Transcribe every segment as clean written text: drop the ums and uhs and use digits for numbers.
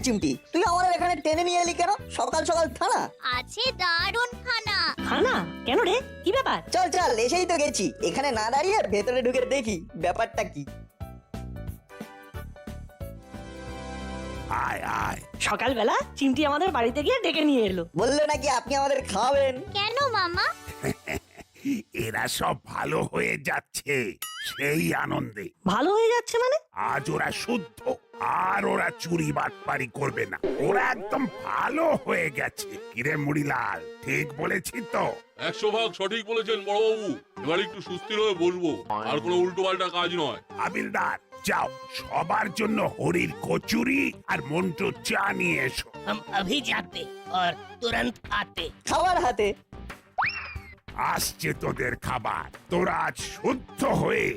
চিমটি, তুই আমাদের এখানে টেনে নিয়ে এলি কেন সকাল সকাল থানা? আছে দারুণ খানা। খানা কেন রে, কি ব্যাপার? চল চল, এসেই তো গেছি, এখানে না দাঁড়িয়ে ভেতরে ঢুকে দেখি ব্যাপারটা কি। আয় আয়। সকালবেলা চিমটি আমাদের বাড়িতে গিয়ে ডেকে নিয়ে এলো। বললো নাকি আপনি আমাদের খাওয়াবেন। কেন মামা? এরা সব ভালো হয়ে যাচ্ছে সেই আনন্দে। ভালো হয়ে যাচ্ছে মানে? আজ ওরা শুদ্ধ, আর ওরা চুরি বাটপারি করবে না। ওরা একদম ভালো হয়ে গেছে। কিরে মুড়িলাল, ঠিক বলেছি তো? 100% সঠিক বলেছেন বড়বাবু। এবার একটু সুস্থির হয়ে বসবো, আর কোনো উল্টো পাল্টা কাজ নয়। হাবিলদার, যাও সবার জন্য হরির কচুরি আর মন্টু চা নিয়ে এসো। हम अभी जाते और तुरंत आते। খাবার হাতে। আসছে তোদের খাবার। তোরা আজ শুদ্ধ হয়ে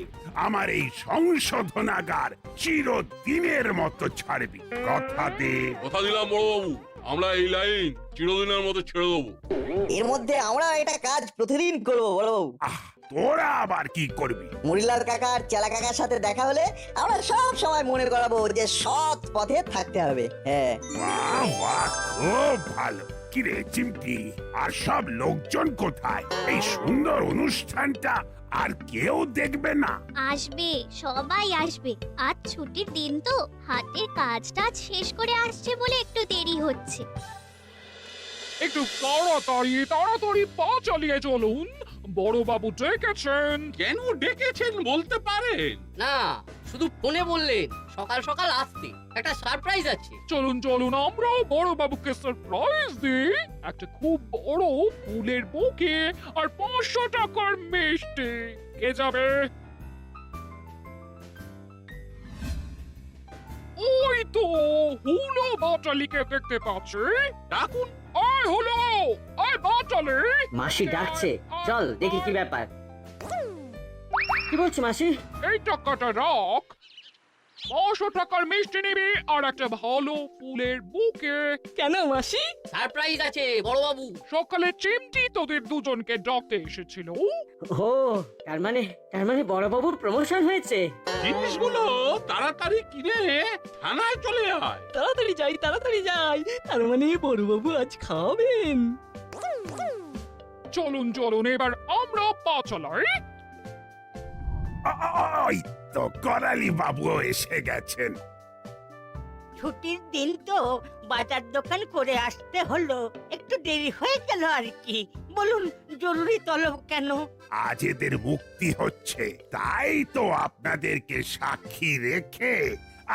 আমার এই সংশোধনাগার চিরদিনের মতো ছাড়বি। কথা দে। কথা দিলাম বড়বাবু, আমরা এই লাইন চিরদিনের মতো ছেড়ে দেবো। এর মধ্যে আমরা এটা কাজ প্রতিদিন করবো বড়বাবু। আহ, তোরা আবার কি করবি? মুড়িলাল কাকা আর চেলা কাকার সাথে দেখা হলে আমরা সব সময় মনে করাবো যে সৎ পথে থাকতে হবে। হ্যাঁ, বাহ বাহ, খুব ভালো। কিরে চিমটি, আর সব লোকজন কোথায়? এই সুন্দর অনুষ্ঠানটা আর কেউ দেখবে না? আসবে, সবাই আসবে। আজ ছুটির দিন তো, হাতের কাজটা শেষ করে আসছে বলে একটু দেরি হচ্ছে। একটু তাড়াতাড়ি তাড়াতাড়ি পা চালিয়ে চলুন, বড়বাবু ডেকেছেন। কেন ডেকেছেন বলতে পারেন? না, শুধু ফোনে বললেন সকাল সকাল আসতে, একটা সারপ্রাইজ আছে। চলুন চলুন, আমরাও বড়বাবুকে সারপ্রাইজ দিই। একটা খুব বড় ফুলের বুকে আর 500 টাকার মিষ্টি। কে যাবে? ওই তো হুলো বাটালিকে দেখতে পাচ্ছি। ডাকুন। আয় হুলো, আয় বাটালি। মাসি ডাকছে, চল দেখি কি ব্যাপার। কি বলছো মাসি? এই টাকাটা রাখ, 500 টাকার মিষ্টি নিবি আর একটা ভালো ফুলের বুকে। কেন মাসি? সারপ্রাইজ আছে বড়বাবু। সকালে চিমটি তোদের দুজনকে ডাকতে এসেছিল। ও, তার মানে বড়বাবুর প্রমোশন হয়েছে। জিনিসগুলো তাড়াতাড়ি কিনে থানায় চলে আয়। তাড়াতাড়ি যাই, তার মানে বড়বাবু আজ খাবেন। চলুন চলুন, এবার আমরা পা চালাই। ওই তো করালি বাবু এসে গেছেন। ছুটির দিন তো বাজার দোকান করে আসতে হলো, একটু দেরি হয়ে গেল আর কি। বলুন জরুরি তলব কেন? আজ এদের মুক্তি হচ্ছে, তাই তো আপনাদেরকে সাক্ষী রেখে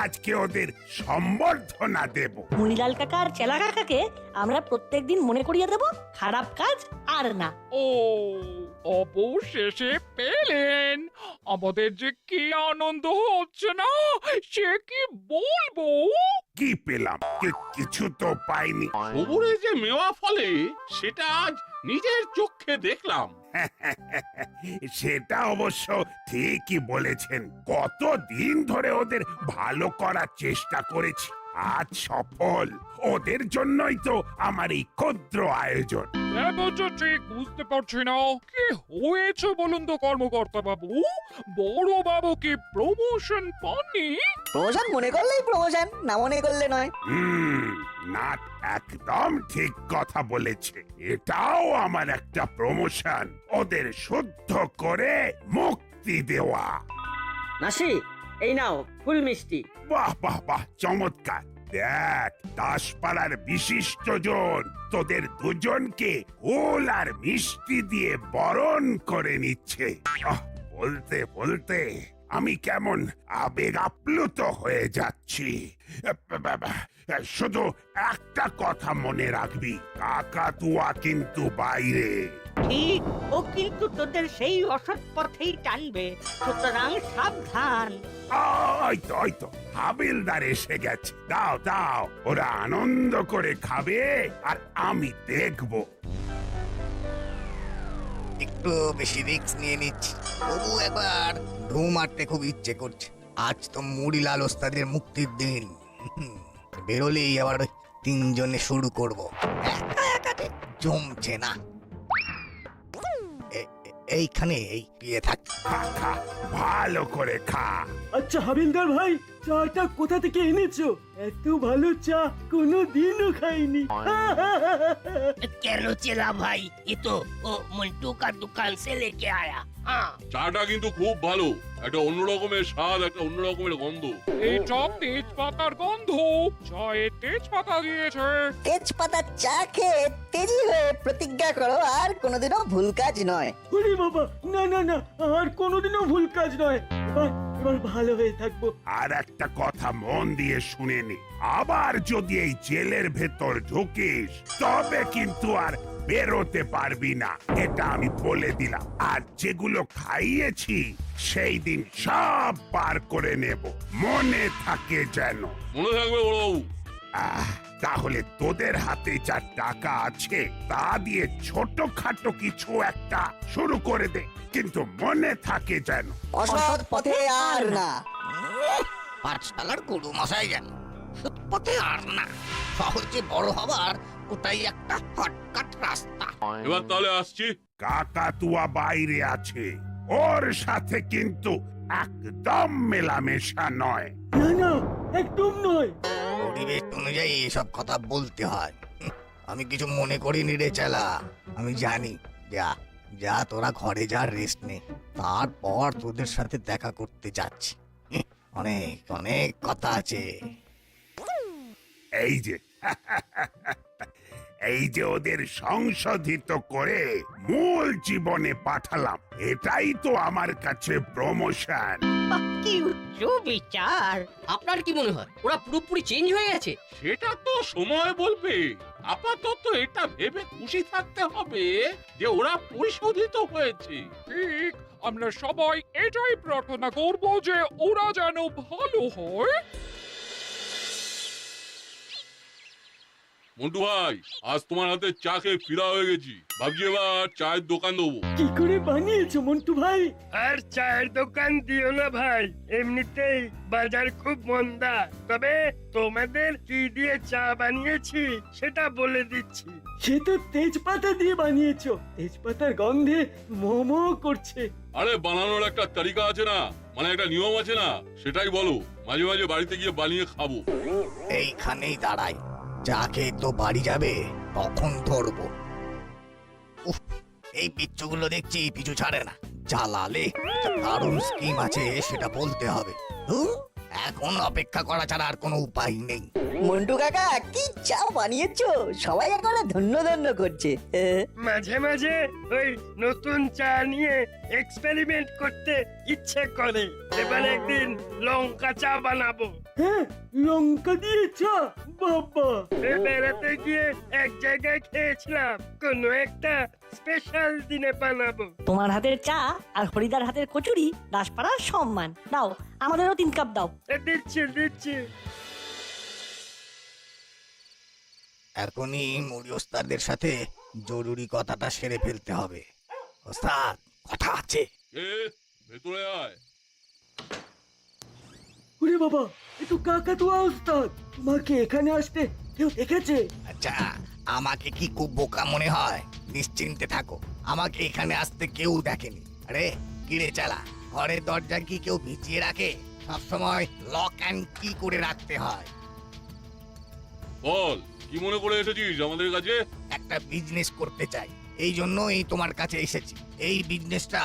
আজকে ওদের সম্বর্ধনা দেব। মুনিলাল কাকা আর চেলা কাকাকে আমরা প্রত্যেকদিন মনে করিয়ে দেব খারাপ কাজ আর না। ও, অবশেষে পেলেন। আমাদের যে কি আনন্দ হচ্ছে না, সে কি বলবো। কি পেলাম? কিছু তো পাইনি। খবরে যে মেওয়া ফলে সেটা আজ নিজের চোখে দেখলাম। সেটা অবশ্য ঠিকই বলেছেন। কতদিন ধরে ওদের ভালো করার চেষ্টা করেছি, আজ সফল। ওদের জন্যই তো আমার এই ক্ষুদ্র আয়োজন। তো ঠিক বুঝতে পারছি না কি হয়েছে বলুন তো কর্মকর্তা বাবু। বড় বাবু কি প্রমোশন পাননি? প্রমোশন মনে করলেই প্রমোশন, না মনে করলে নয়। না, একদম ঠিক কথা বলেছে। এটাও আমার একটা প্রমোশন, ওদের শুদ্ধ করে মুক্তি দেওয়া। মাসি, এই নাও ফুল মিষ্টি। বাহ বাহ বাহ, চমৎকার। দেখ, দাসপাড়ার বিশিষ্ট জন তোদের দুজনকে ফুল আর মিষ্টি দিয়ে বরণ করে নিচ্ছে। বলতে বলতে আমি কেমন আবেগ আপ্লুত হয়ে যাচ্ছি। শুধু একটা কথা মনে রাখবি, কাকাতুয়া কিন্তু বাইরে। ঠিক, ও কিন্তু তোদের সেই অসৎ পথেই টানবে, সুতরাং সাবধান। ওই তো হাবিলদার এসে গেছে। দাও দাও, ওরা আনন্দ করে খাবে আর আমি দেখবো। একটু বেশি রিস্ক নিয়ে নিচ্ছি, তবু একবার ঢু মারতে খুব ইচ্ছে করছে। আজ তো মুড়িলাল ওস্তাদের মুক্তির দিন। বেরোলেই আবার তিনজনে শুরু করব। একা একা জমছে না। এইখানে এই গিয়ে থাক। খা খা ভালো করে খা। আচ্ছা হাবিলদার ভাই, চাটা কোথা থেকে এনেছো? এত ভালো চা কোনোদিনও খাইনি। কেন চেলা ভাই, এ তো ও মন্টু কা দোকান সে লেকে আয়া। চাটা কিন্তু খুব ভালো, একটা অন্যরকমের স্বাদ, একটা অন্যরকমের গন্ধ। এই সব তেজপাতার গন্ধ, চায়ে তেজপাতা দিয়েছে। তেজপাতার চা খেয়ে তেজি হয়ে প্রতিজ্ঞা করো আর কোনোদিনও ভুল কাজ নয়। ওরে বাবা, না না না, আর কোনোদিনও ভুল কাজ নয়। এবার ভালো হয়ে থাকবো। আর একটা কথা মন দিয়ে শুনে নি, আবার যদি এই জেলের ভেতর ঢুকিস তবে কিন্তু আর বেরোতে পারবি না, এটা আমি বলে দিলাম। আর যেগুলো খাইয়েছি সেই দিন সব পার করে নেব, মনে থাকে যেন। মনে থাকবে বড়বাবু। তাহলে তোদের হাতে যা টাকা আছে তা দিয়ে ছোটখাটো কিছু একটা শুরু করে দে, কিন্তু মনে থাকে যেন। অসৎ পথে আর না। পাঠশালার গুরু মশাই যেন সৎ পথে আর না, সহজে বড় হবার ওটাই একটা শর্টকাট রাস্তা। এবার তাহলে আসছি। কাকাতুয়া বাইরে আছে, ওর সাথে কিন্তু একদম মেলামেশা নয়। না না, একদম নয়। পরিবেশ অনুযায়ী এসব কথা বলতে হয়। আমি কিছু মনে করিনি রে চালা, আমি জানি। যা যা, তোরা ঘরে যা, রেস্ট নে, তারপর তোদের সাথে দেখা করতে যাচ্ছি। অনেক অনেক কথা আছে। এই যে এই যে ওদের সংশোধিত করে মূল জীবনে পাঠালাম, এটাই তো আমার কাছে প্রমোশন। কি উচ্চ বিচার! আপনার কি মনে হয় ওরা পুরোপুরি চেঞ্জ হয়ে গেছে? সেটা তো সময় বলবে। আপাতত এটা ভেবে খুশি থাকতে হবে যে ওরা পরিশোধিত হয়েছে। ঠিক, আমরা সবাই এটাই প্রার্থনা করব যে ওরা যেন ভালো হয়। মন্টু ভাই, আজ তোমার হাতে চা খেয়ে ফিরা হয়ে গেছি, ভাবছি এবার চায়ের দোকান দেবো। কি করে বানিয়েছো মন্টু ভাই? আর চায়ের দোকান দিও না ভাই, এমনিতেই বাজার খুব মন্দা। তবে তোমাদের কি দিয়ে চা বানিয়েছি সেটা বলে দিচ্ছি। সে তো তেজপাতা দিয়ে বানিয়েছো, তেজপাতার গন্ধে মোমো করছে। আরে বানানোর একটা তালিকা আছে না, মানে একটা নিয়ম আছে না, সেটাই বলো। মাঝে মাঝে বাড়িতে গিয়ে বানিয়ে খাবো। এইখানেই দাঁড়াই, চা খেয়ে তো বাড়ি যাবে, তখন ধরবো। উফ, এই বিচ্ছুগুলো দেখছি পিছু ছাড়ে না। জ্বালালে দারুণ স্কিম আছে, সেটা বলতে হবে। এখন অপেক্ষা করা ছাড়া আর কোনো উপায় নেই। মন্টু কাকা কি চা বানিয়েছো, সবাই একেবারে ধন্য ধন্য করছে। মাঝে মাঝে ওই নতুন চা নিয়ে এক্সপেরিমেন্ট করতে ইচ্ছে করে। এবার একদিন লঙ্কা চা বানাবো। হ্যাঁ, লঙ্কা দিয়ে চা, বাবা। বেড়াতে গিয়ে এক জায়গায় খেয়েছিলাম, কোনো একটা স্পেশাল দিনে বানাবো। তোমার হাতের চা আর হরিদার হাতের কচুরি দাসপাড়ার সম্মান। দাও, আমাদেরও 3 কাপ দাও। দিচ্ছি দিচ্ছি। এখনই মুড়ি ওস্তাদের সাথে জরুরি কথাটা সেরে ফেলতে হবে। ওস্তাদ, কথা আছে। এ ভেতরে আয়। ওরে বাবা, এ তো কাকাতুয়া ওস্তাদ। তোমাকে এখানে আসতে কেউ দেখেছে? আচ্ছা, আমাকে কি খুব বোকা মনে হয়? নিশ্চিন্তে থাকো, আমাকে এখানে আসতে কেউ দেখেনি। আরে কিরে চালা, ঘরের দরজা কি কেউ ভিজিয়ে রাখে? সবসময় লক অ্যান্ড কি করে রাখতে হয়। বল, কি মনে করে এসেছিস আমাদের কাছে? একটা বিজনেস করতে চাই, এই জন্যই তোমার কাছে এসেছি। এই বিজনেসটা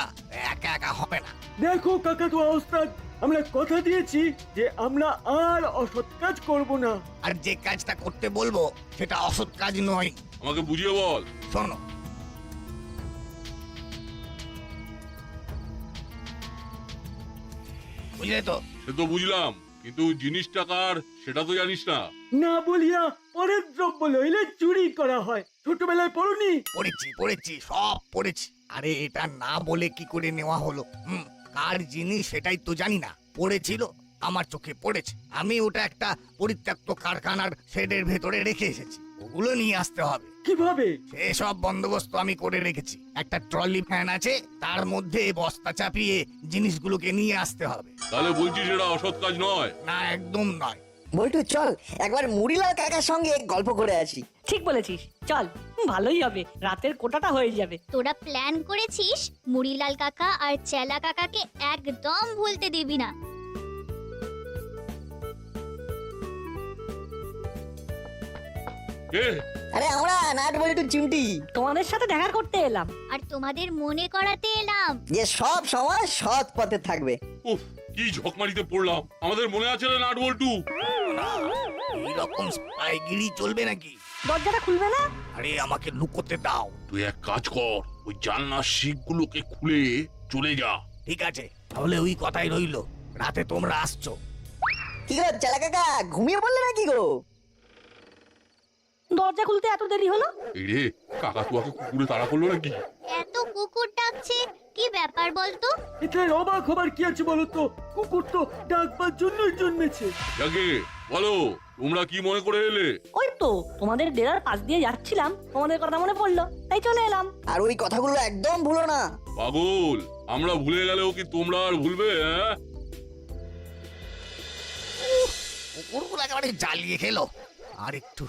একা একা হবে না। দেখো কাকাতুয়া ওস্তাদ, আমরা কথা দিয়েছি যে আমরা আর অসৎ কাজ করব না। আর যে কাজটা করতে বলবো সেটা অসৎ কাজ নয়। আমাকে বুঝিয়ে বল। শোনো, বুঝলে তো? সে তো বুঝলাম, কিন্তু জিনিসটা কার সেটা তো জানিস না। না বলিয়া পরের দ্রব্য লইলে চুরি করা হয়। ছোটবেলায় পড়নি? পড়েছি, সব পড়েছি। আরে এটা না বলে কি করে নেওয়া হলো? কার জিনিস সেটাই তো জানি না। পড়েছিল, আমার চোখে পড়েছে। আমি ওটা একটা পরিত্যক্ত কারখানার শেডের ভেতরে রেখে এসেছি। ওগুলো নিয়ে আসতে হবে। কিভাবে? সেসব বন্দোবস্ত আমি করে রেখেছি। একটা ট্রলি ভ্যান আছে, তার মধ্যে বস্তা চাপিয়ে জিনিসগুলোকে নিয়ে আসতে হবে। তাহলে বলছিস এটা অসৎ কাজ নয়? না, একদম নয়। বল্টু চল একবার মুড়িলাল কাকার সঙ্গে গল্প করে আসি। ঠিক বলেছিস, চল। ভালোই হবে, রাতের কোটাটা হয়ে যাবে। তোরা প্ল্যান করেছিস মুড়িলাল কাকা আর চেলা কাকাকে একদম ভুলতে দিবি না। কে? আরে আমরা নাট বল্টু চিমটি, তোমাদের সাথে দেখা করতে এলাম। আর তোমাদের মনে করাতে এলাম যে সব সময় সৎ পথে থাকবে। উফ, কি ঝকমারিতে পড়লাম। আমাদের মনে আছে না নাট বল্টু? এইরকম স্পাইগিরি চলবে নাকি? দরজাটা খুলবে না? আরে আমাকে লুকোতে দাও। তুই এক কাজ কর, ওই জানলার শিকগুলোকে খুলে চলে যা। ঠিক আছে, তাহলে ওই কথাই রইলো, রাতে তোমরা আসছো। কি গো চেলা কাকা, ঘুমিয়ে পড়লে নাকি গো? দরজা খুলতে এত দেরি হলো? এই রে, কাকাতুয়াকে কুকুরে তাড়া করলো নাকি? এত কুকুর ডাকছে, কি ব্যাপার বলতো? এটার অবাক হবার কি আছে বলো তো? কুকুর তো ডাকবার জন্যই জন্মেছে। যাকে বলো, তোমরা কি মনে করে এলে? ওই তো তোমাদের ডেরার পাশ দিয়ে যাচ্ছিলাম, তোমাদের কথা মনে পড়লো, তাই চলে এলাম। আর ওই কথাগুলো একদম ভুলো না। পাগল, আমরা ভুলে গেলেও কি তোমরা আর ভুলবে? হ্যাঁ, কুকুরগুলো একেবারে জ্বালিয়ে খেলো। আর একটু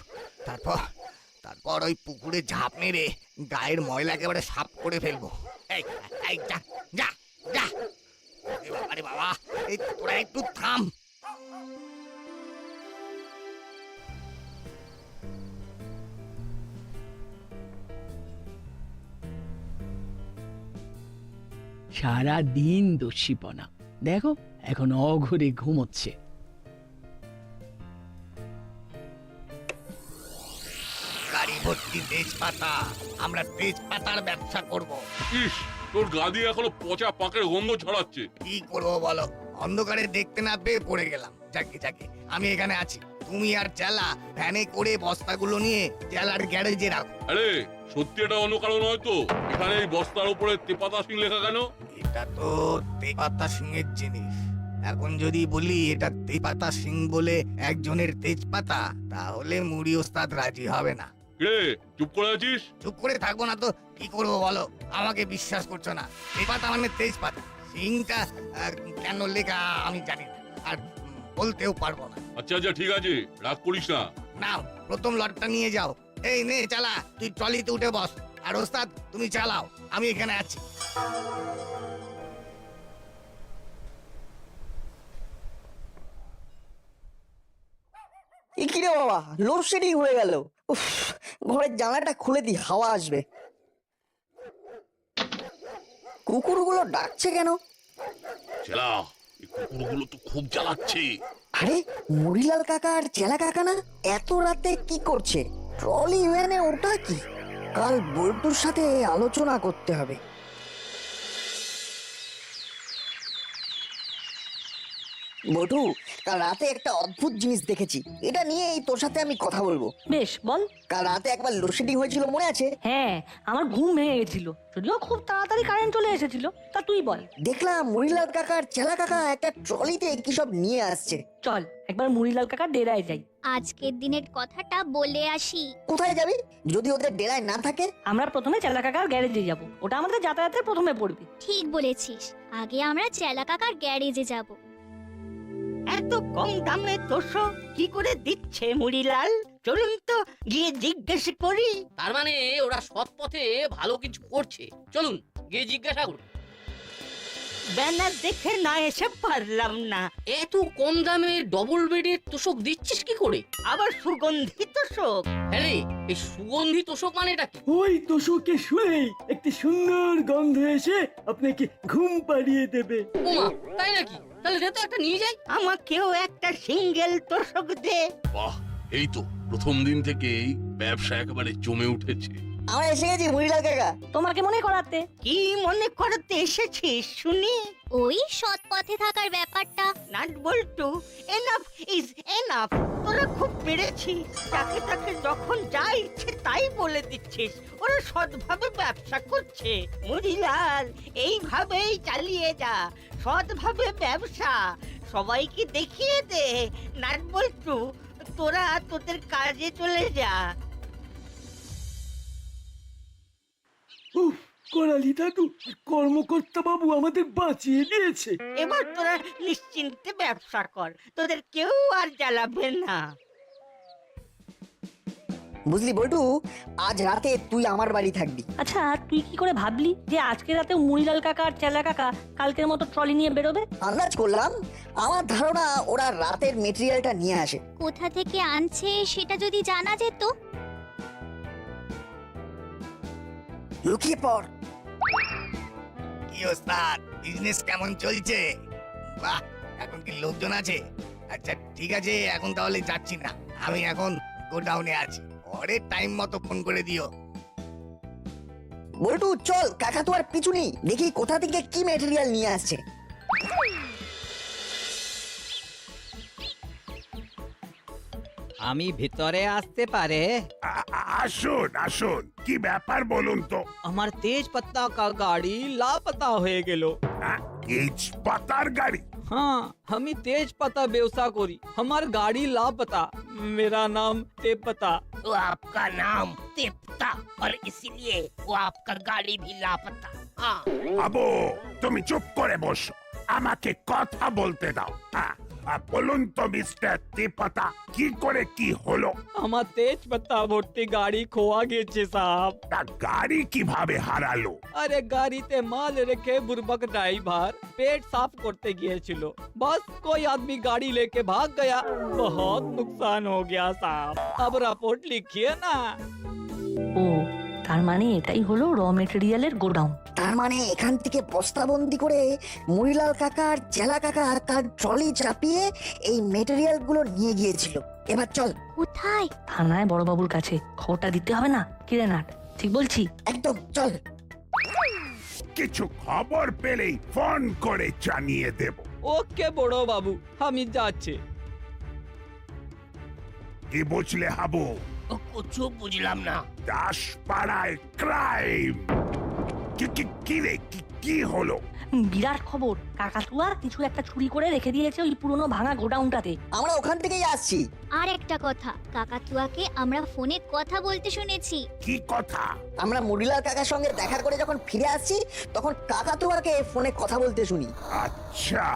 তারপর ওই পুকুরে ঝাঁপ মেরে গায়ের ময়লা একেবারে সাফ করে ফেলবো। এই, এই, যা যা যা। আরে বাবা, এই তোরা একটু থাম। সারা দিন দস্যিপনা, দেখো এখন অঘরে ঘুমোচ্ছে। গাড়ি ভর্তি তেজপাতা, আমরা তেজপাতার ব্যবসা করব। ইস, তোর গা দিয়ে এখনো পচা পাকের গন্ধ ছড়াচ্ছে। কি করবো বলো, অন্ধকারে দেখতে না পেয়ে পড়ে গেলাম। যাকে যাকে আমি এখানে আছি, তুমি আর চেলা ভ্যানে করে বস্তাগুলো নিয়ে চেলার গ্যারেজে রাখো। আরে সত্যি এটা অন্য কারণ নয় তো? এখানে এই বস্তার উপরে তেপাতা সিং লেখা কেন? এটা তো তেজপাতা সিংয়ের জিনিস। এখন যদি বলি এটা তেজপাতা সিং বলে একজনের তেজপাতা, তাহলে মুড়ি ওস্তাদ রাজি হবে না। রে, চুপ করে আছিস? চুপ করে থাকবো না তো কি করবো বলো? আমাকে বিশ্বাস করছো না? তেজপাতা মানে তেজপাতা, সিংটা কেন লেখা আমি জানি না, আর বলতেও পারবো না। আচ্ছা আচ্ছা, ঠিক আছে, রাগ করিস না। নাও প্রথম লটটা নিয়ে যাও। এই নে চালা, তুই ট্রলিতে উঠে বস, আর ওস্তাদ তুমি চালাও, আমি এখানে আছি। কি রে বাবা, লোডশেডিং হয়ে গেল। উফ, ঘরের জানলাটা খুলে দি, হাওয়া আসবে। কুকুরগুলো ডাকছে কেন? চেলা, এই কুকুরগুলো তো খুব জ্বালাচ্ছে। আরে মুড়িলাল কাকা আর চেলা কাকা না? এত রাতে কি করছে? ট্রলি ভ্যানে ওটা কি? কাল বল্টুর সাথে আলোচনা করতে হবে। বটু, কাল রাতে একটা অদ্ভুত জিনিস দেখেছি, এটা নিয়েই তোর সাথে আমি কথা বলবো। বেশ, বল। কাল রাতে একবার লোডশেডিং হয়েছিল, মনে আছে? হ্যাঁ, আমার ঘুম ভেঙে গেছিল, যদিও খুব তাড়াতাড়ি কারেন্ট চলে এসেছিল। তা তুই বল। দেখলাম মুড়িলাল কাকা আর চেলা কাকা একটা ট্রলিতে কি সব নিয়ে আসছে। চল একবার মুড়িলাল কাকার ডেরায় যাই। আজকের দিনের কথাটা বলে আসি। কোথায় যাবি যদি ওদের ডেরায় না থাকে? আমরা প্রথমে চেলা কাকার গ্যারেজে যাব, ওটা আমাদের যাতায়াতের প্রথমে পড়বে। ঠিক বলেছিস, আগে আমরা চেলা কাকার গ্যারেজে যাব। এত কম দামে তোষক কি করে দিচ্ছে মুড়িলাল? চলুন তো গিয়ে জিজ্ঞেস করি। তার মানে ওরা সৎ পথে ভালো কিছু করছে। চলুন গিয়ে জিজ্ঞাসা করুন। ব্যানার দেখে না এসে পারলাম না। এত কম দামে ডবল বেডের তোষক দিচ্ছিস কি করে? আবার সুগন্ধি তোষক। হ্যাঁ রে, এই সুগন্ধি তোষক মানেটা কি? ওই তোষকে শুনেই একটি সুন্দর গন্ধ এসে আপনাকে ঘুম পাড়িয়ে দেবে। ওমা, তাই নাকি? তাহলে দে তো একটা নিয়ে যাই। আমাকেও একটা সিঙ্গেল তোষক দে। বাহ, এই তো প্রথম দিন থেকেই ব্যবসা একেবারে জমে উঠেছে। আমরা এসে গেছি মুড়িলাল কাকা। তোমাকে মনে করাতে। কি মনে করতে এসেছিস শুনি? ওই সৎ পথে থাকার ব্যাপারটা। Nut Boltu, enough is enough. তোরা খুব পেরেছিস। যাকে তাকে যখন যা ইচ্ছে তাই বলে দিচ্ছিস। ওরা সৎভাবে ব্যবসা করছে। মুড়িলাল, এইভাবেই চালিয়ে যা, সৎভাবে ব্যবসা। সবাইকে দেখিয়ে দে। নাট বল্টু, তোরা তোদের কাজে চলে যা। উফ, করালি দাদু আর কর্মকর্তা বাবু আমাদের বাঁচিয়ে দিয়েছে। এবার তোরা নিশ্চিন্তে ব্যবসা কর, তোদের কেউ আর জ্বালাবে না। বুঝলি বল্টু, আজ রাতে তুই আমার বাড়ি থাকবি। আচ্ছা তুই কি করে ভাবলি যে আজকে রাতে মুড়িলাল কাকা আর চেলা কাকা কালকের মতো ট্রলি নিয়ে বেরোবে? আন্দাজ করলাম, আমার ধারণা ওরা রাতের মেটেরিয়ালটা নিয়ে আসে। কোথা থেকে আনছে সেটা যদি জানা যেত। লুকিয়ে পড়। কি ওস্তাদ, বিজনেস কেমন চলছে? বাহ, এখন কি লোকজন আছে? আচ্ছা ঠিক আছে, এখন তাহলে যাচ্ছি না, আমি এখন গোডাউনে আছি, পরে টাইম মতো ফোন করে দিও। বল্টু চল, কাকা তো আর পিছু নেই, দেখি কোথা থেকে কি মেটেরিয়াল নিয়ে আসছে। আমি ভিতরে আসতে পারে? আসুন আসুন, কি ব্যাপার বলুন তো? আমার তেজ पत्ता का गाड़ी लापता হয়ে গেল। তেজপাতার গাড়ি? हाँ, हमी तेज पत्ता व्यवसाय करी, हमार गाड़ी लापता। मेरा नाम तेपता। तो आपका नाम तेपता और इसीलिए वो आपका गाड़ी भी लापता। हाँ। আবু, তুমি চুপ করে বসো, আমাকে কথা বলতে দাও। বলুন তো মিস্টার তেপাতা, কি করে কি হলো? আমার তেজ पत्ता ভর্তি গাড়ি খোয়া গেছে সাহেব। তা গাড়ি কিভাবে হারালো? আরে গাড়িতে মাল রেখে বুর্বক ড্রাইভার পেট সাफ করতে গিয়েছিল, बस कोई आदमी गाड़ी लेके भाग गया, बहुत नुकसान हो गया साहब। अब रिपोर्ट लिखिए ना। ও তার মানে এটাই হলো র মেটেরিয়ালের গোডাউন। তার মানে এখান থেকে বস্তাবন্দি করে মুড়িলাল কাকা আর চেলা কাকা তার ট্রলি চাপিয়ে এই মেটেরিয়াল গুলো নিয়ে গিয়েছিল। এবার চল। কোথায়? থানায় বড়বাবুর কাছে খবরটা দিতে হবে না? কিরে নাট, ঠিক বলছি? একদম, চল। কিছু খবর পেলেই ফোন করে জানিয়ে দেব। ওকে বড় বাবু, আমি যাচ্ছি। কি বুঝলে হাবু? কিছু বুঝলাম না। দাসপাড়ায় ক্রাইম। কি রে, কি হলো? বিরাট খবর, কাকাতুয়া কিছু একটা চুরি করে রেখে দিয়েছে ওই পুরনো ভাঙা গোডাউনটাতে। আমরা ওখান থেকেই আসছি। আর একটা কথা, কাকাতুয়াকে আমরা ফোনে কথা বলতে শুনেছি। কি কথা? আমরা মুড়িলাল কাকার সঙ্গে দেখা করে যখন ফিরে আসছি তখন কাকাতুয়াকে ফোনে কথা বলতে শুনি। আচ্ছা,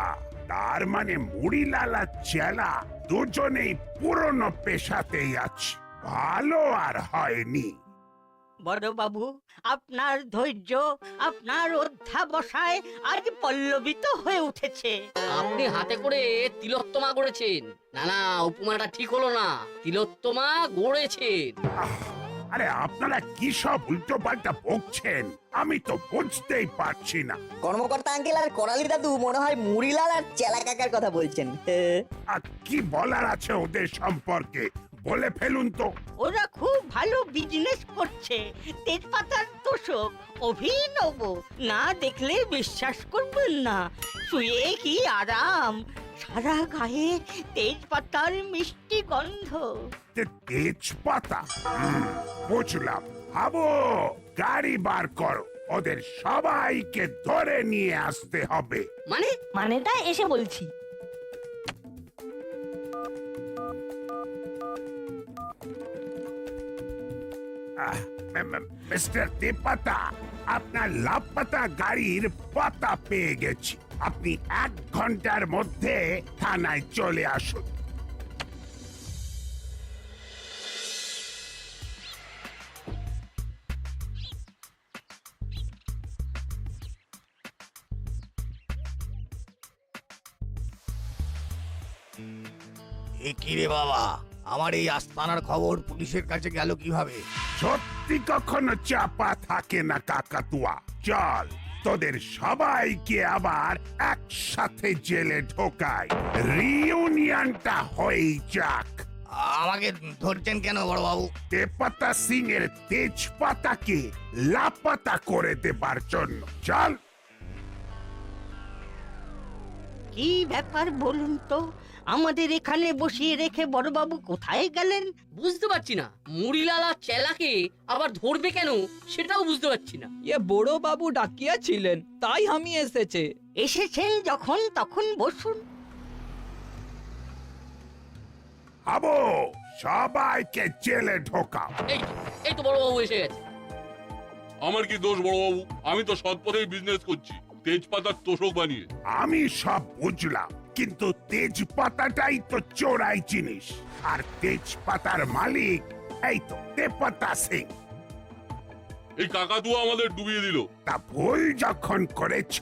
তার মানে মুড়িলাল আর চেলা দুজনেই পুরনো পেশাতেই আছে, ভালো আর হয়নি। বড় বাবু, আপনার ধৈর্য, আপনার অধ্যাবসায় আজ পল্লবিত হয়ে উঠেছে। আপনি হাতে করে তিলোত্তমা গড়েছেন। না না, উপমাটা ঠিক হলো না, তিলোত্তমা গড়েছেন। আরে আপনারা কি সব উল্টো পাল্টা বকছেন, আমি তো বুঝতেই পারছি না। কর্মকর্তা আঙ্কেল আর করালি দাদু মনে হয় মুড়িলাল আর চেলা কাকার কথা বলছেন। আর কি বলার আছে ওদের সম্পর্কে, বলে ফেলুন তো। ওরা খুব ভালো বিজনেস করছে, তেজপাতার তোষক অভিনব, না দেখলে বিশ্বাস করবেন না। শুয়ে কি আরাম, সারা গায়ে তেজপাতার মিষ্টি গন্ধ। তেজপাতা? বুঝলাম। হাবু, গাড়ি বার করো, ওদের সবাইকে ধরে নিয়ে আসতে হবে। মানেটা এসে বলছি। মিস্টার তেপাতা, আপনার লাপাতা গাড়ির পাতা পেয়ে গেছি, আপনি 1 ঘন্টার মধ্যে থানায় চলে আসুন। এ কি রে বাবা, আমার এই আস্তানার খবর পুলিশের কাছে গেল কিভাবে? সত্যি কখনো চাপা থাকে না কাকাতুয়া। চল, তোদের সবাইকে আবার একসাথে জেলে ঢোকাই, রিউনিয়নটা হয়ে যাক। আমাকে ধরছেন কেন বড় বাবু? তেপাতা সিং এর তেজপাতাকে লাপাতা করে দেবার জন্য। চল। কি ব্যাপার বলুন তো, আমাদের এখানে বসিয়ে রেখে বড়বাবু কোথায় গেলেন? বুঝতে পারছি না, মুড়িলাল আর চেলাকে আবার ধরবে কেন সেটাও বুঝতে পারছি না। এ বড় বাবু ডাকিয়া ছিলেন, তাই আমি এসেছে। এসেছেন যখন তখন বসুন। আবু, সবাইকে জেলে ঢোকাও। এই তো বড়বাবু এসে গেছে। আমার কি দোষ বড় বাবু? আমি তো সৎ পথেই বিজনেস করছি, তেজপাতার তোষক বানিয়ে। আমি সব বুঝলাম, কিন্তু তেজপাতাটাই তো চোরাই জিনিস, আর তেজপাতার মালিক এই তো তেপাতা সিং। এই কাকাতুয়া আমাদের ডুবিয়ে দিল। তা ভুল যখন করেছ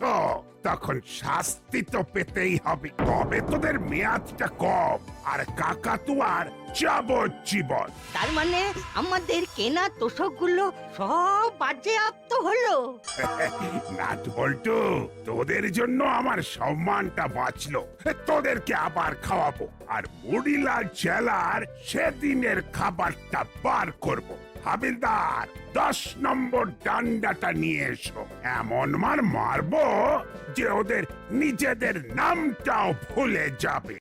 তখন শাস্তি তো পেতেই হবে, তবে তোদের মেয়াদটা কম আর কাকাতুয়ার যাবজ্জীবন। তার মানে আমাদের কেনা তোষকগুলো সব বাজেয়াপ্ত হলো। নাট বল্টু, তোদের জন্য আমার সম্মানটা বাঁচলো, তোদেরকে আবার খাওয়াবো, আর মুড়িলাল জেলার সেদিনের খাবারটা বার করব। হাবিলদার, 10 নম্বর ডান্ডাটা নিয়ে এসো। এমন মার মারবো যে ওদের নিজেদের নামটাও ভুলে যাবে।